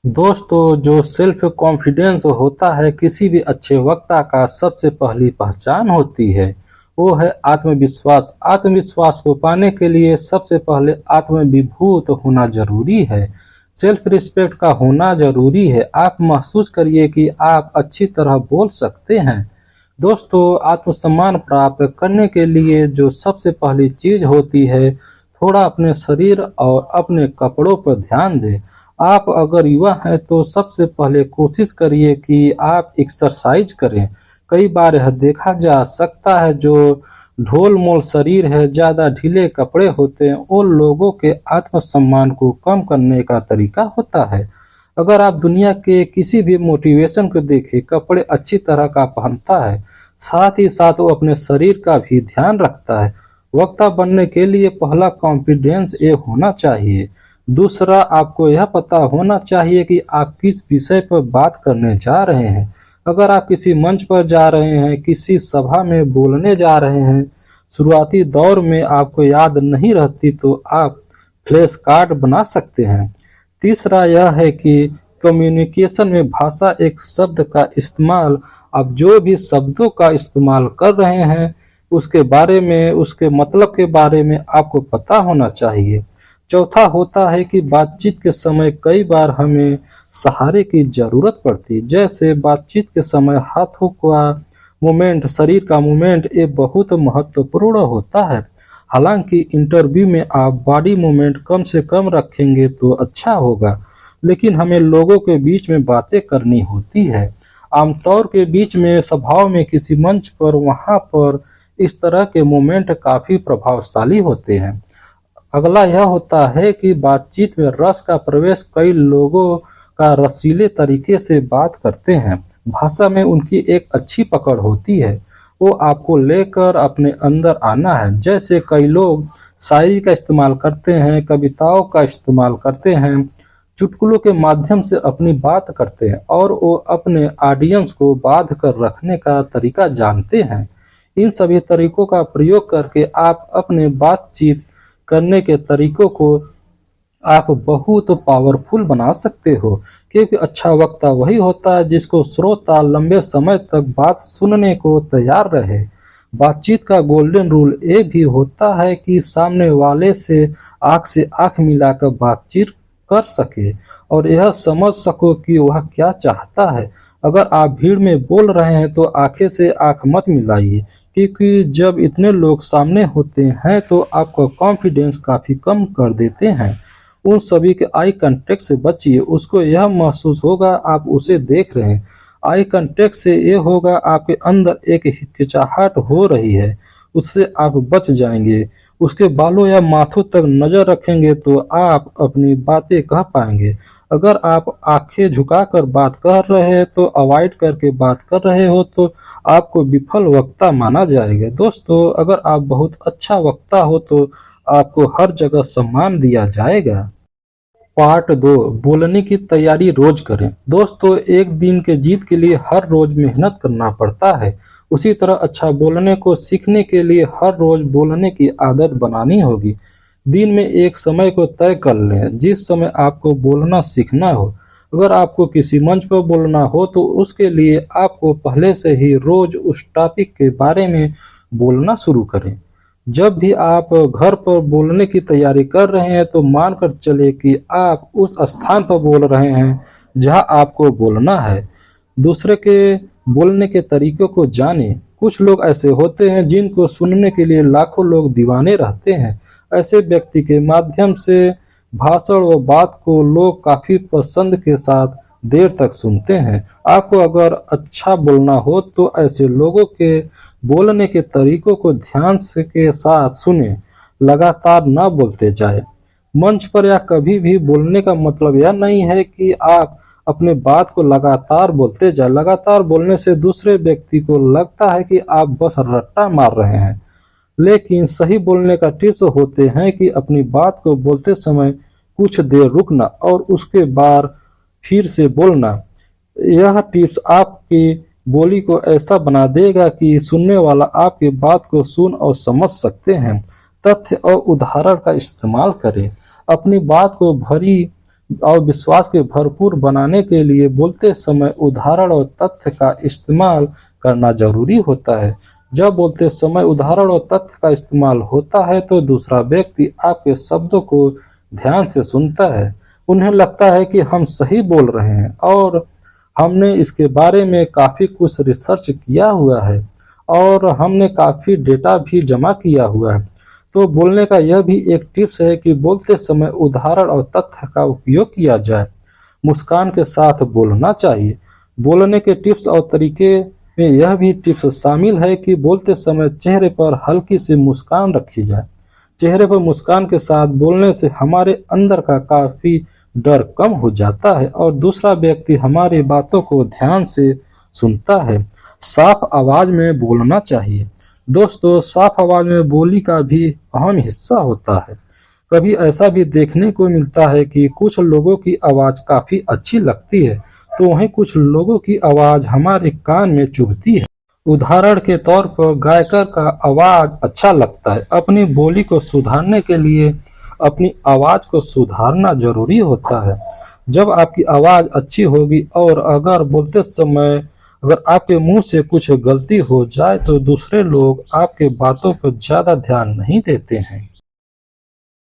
दोस्तों, जो self confidence होता है किसी भी अच्छे वक्ता का सबसे पहली पहचान होती है, वो है आत्मविश्वास। आत्मविश्वास को पाने के लिए सबसे पहले आत्मविभूत होना जरूरी है। सेल्फ रिस्पेक्ट का होना जरूरी है। आप महसूस करिए कि आप अच्छी तरह बोल सकते हैं। दोस्तों, आत्मसम्मान प्राप्त करने के लिए जो सबसे पहली चीज होती है, थोड़ा अपने शरीर और अपने कपड़ों पर ध्यान दें। आप अगर युवा हैं तो सबसे पहले कोशिश करिए कि आप एक्सरसाइज करें। कई बार यह देखा जा सकता है जो ढोल-मोल शरीर है, ज़्यादा ढीले कपड़े होते हैं, वो लोगों के आत्मसम्मान को कम करने का तरीका होता है। अगर आप दुनिया के किसी भी मोटिवेशन को देखें, कपड़े अच्छी तरह का पहनता है, साथ ही साथ वो अपने शरीर का भी ध्यान रखता है। वक्ता बनने के लिए पहला कॉन्फिडेंस ये होना चाहिए। दूसरा, आपको यह पता होना चाहिए कि आप किस विषय पर बात करने जा रहे हैं। अगर आप किसी मंच पर जा रहे हैं, किसी सभा में बोलने जा रहे हैं, शुरुआती दौर में आपको याद नहीं रहती तो आप फ्लैश कार्ड बना सकते हैं। तीसरा यह है कि कम्युनिकेशन में भाषा एक शब्द का इस्तेमाल, आप जो भी शब्दों का इस्तेमाल कर रहे हैं उसके बारे में, उसके मतलब के बारे में आपको पता होना चाहिए। चौथा होता है कि बातचीत के समय कई बार हमें सहारे की जरूरत पड़ती है। जैसे बातचीत के समय हाथों का मूवमेंट, शरीर का मूवमेंट ये बहुत महत्वपूर्ण होता है। हालांकि इंटरव्यू में आप बॉडी मूवमेंट कम से कम रखेंगे तो अच्छा होगा, लेकिन हमें लोगों के बीच में बातें करनी होती है। आमतौर के बीच में, सभाओं में, किसी मंच पर, वहां पर इस तरह के मूवमेंट काफी प्रभावशाली होते हैं। अगला यह होता है कि बातचीत में रस का प्रवेश। कई लोगों का रसीले तरीके से बात करते हैं, भाषा में उनकी एक अच्छी पकड़ होती है, वो आपको लेकर अपने अंदर आना है। जैसे कई लोग शायरी का इस्तेमाल करते हैं, कविताओं का इस्तेमाल करते हैं, चुटकुलों के माध्यम से अपनी बात करते हैं और वो अपने ऑडियंस को बांध कर रखने का तरीका जानते हैं। इन सभी तरीकों का प्रयोग करके आप अपने बातचीत करने के तरीकों को आप बहुत पावरफुल बना सकते हो, क्योंकि अच्छा वक्ता वही होता है जिसको श्रोता लंबे समय तक बात सुनने को तैयार रहे। बातचीत का गोल्डन रूल ये भी होता है कि सामने वाले से आंख मिलाकर बातचीत कर सके और यह समझ सको कि वह क्या चाहता है। अगर आप भीड़ में बोल रहे हैं तो आंखें से आंख मत मिलाइए, क्योंकि जब इतने लोग सामने होते हैं तो आपका कॉन्फिडेंस काफ़ी कम कर देते हैं। उन सभी के आई कांटेक्ट से बचिए, उसको यह महसूस होगा आप उसे देख रहे हैं। आई कांटेक्ट से ये होगा आपके अंदर एक हिचकिचाहट हो रही है, उससे आप बच जाएंगे। उसके बालों या माथों तक नजर रखेंगे तो आप अपनी बातें कह पाएंगे। अगर आप आंखें झुकाकर बात कर रहे हैं तो अवॉइड करके बात कर रहे हो तो आपको विफल वक्ता माना जाएगा। दोस्तों, अगर आप बहुत अच्छा वक्ता हो तो आपको हर जगह सम्मान दिया जाएगा। पार्ट 2, बोलने की तैयारी रोज करें। दोस्तों, एक दिन के जीत के लिए हर रोज मेहनत करना पड़ता है, उसी तरह अच्छा बोलने को सीखने के लिए हर रोज बोलने की आदत बनानी होगी। दिन में एक समय को तय कर लें जिस समय आपको बोलना सीखना हो। अगर आपको किसी मंच पर बोलना हो तो उसके लिए आपको पहले से ही रोज उस टॉपिक के बारे में बोलना शुरू करें। जब भी आप घर पर बोलने की तैयारी कर रहे हैं तो मानकर चले कि आप उस स्थान पर बोल रहे हैं जहां आपको बोलना है। दूसरे के बोलने के तरीकों को जानें। कुछ लोग ऐसे होते हैं जिनको सुनने के लिए लाखों लोग दीवाने रहते हैं। ऐसे व्यक्ति के माध्यम से भाषण व बात को लोग काफी पसंद के साथ देर तक सुनते हैं। आपको अगर अच्छा बोलना हो तो ऐसे लोगों के बोलने के तरीकों को ध्यान से के साथ सुने, लगातार न बोलते जाए। मंच पर या कभी भी बोलने का मतलब यह नहीं है कि आप अपने बात को लगातार बोलते जाए। लगातार बोलने से दूसरे व्यक्ति को लगता है कि आप बस रट्टा मार रहे हैं, लेकिन सही बोलने का टिप्स होते हैं कि अपनी बात को बोलते समय कुछ देर रुकना और उसके बाद फिर से बोलना। यह टिप्स आपकी बोली को ऐसा बना देगा कि सुनने वाला आपकी बात को सुन और समझ सकते हैं। तथ्य और उदाहरण का इस्तेमाल करें। अपनी बात को भरी और विश्वास के भरपूर बनाने के लिए बोलते समय उदाहरण और तथ्य का इस्तेमाल करना जरूरी होता है। जब बोलते समय उदाहरण और तथ्य का इस्तेमाल होता है तो दूसरा व्यक्ति आपके शब्दों को ध्यान से सुनता है। उन्हें लगता है कि हम सही बोल रहे हैं और हमने इसके बारे में काफ़ी कुछ रिसर्च किया हुआ है और हमने काफ़ी डेटा भी जमा किया हुआ है। तो बोलने का यह भी एक टिप्स है कि बोलते समय उदाहरण और तथ्य का उपयोग किया जाए। मुस्कान के साथ बोलना चाहिए। बोलने के टिप्स और तरीके में यह भी टिप्स शामिल है कि बोलते समय चेहरे पर हल्की सी मुस्कान रखी जाए। चेहरे पर मुस्कान के साथ बोलने से हमारे अंदर का काफ़ी डर कम हो जाता है और दूसरा व्यक्ति हमारी बातों को ध्यान से सुनता है। साफ आवाज में बोलना चाहिए। दोस्तों, साफ आवाज में बोली का भी अहम हिस्सा होता है। कभी ऐसा भी देखने को मिलता है कि कुछ लोगों की आवाज काफी अच्छी लगती है तो वहीं कुछ लोगों की आवाज हमारे कान में चुभती है। उदाहरण के तौर पर गायकर का आवाज अच्छा लगता है। अपनी बोली को सुधारने के लिए अपनी आवाज को सुधारना जरूरी होता है। जब आपकी आवाज अच्छी होगी और अगर बोलते समय अगर आपके मुंह से कुछ गलती हो जाए तो दूसरे लोग आपके बातों पर ज्यादा ध्यान नहीं देते हैं।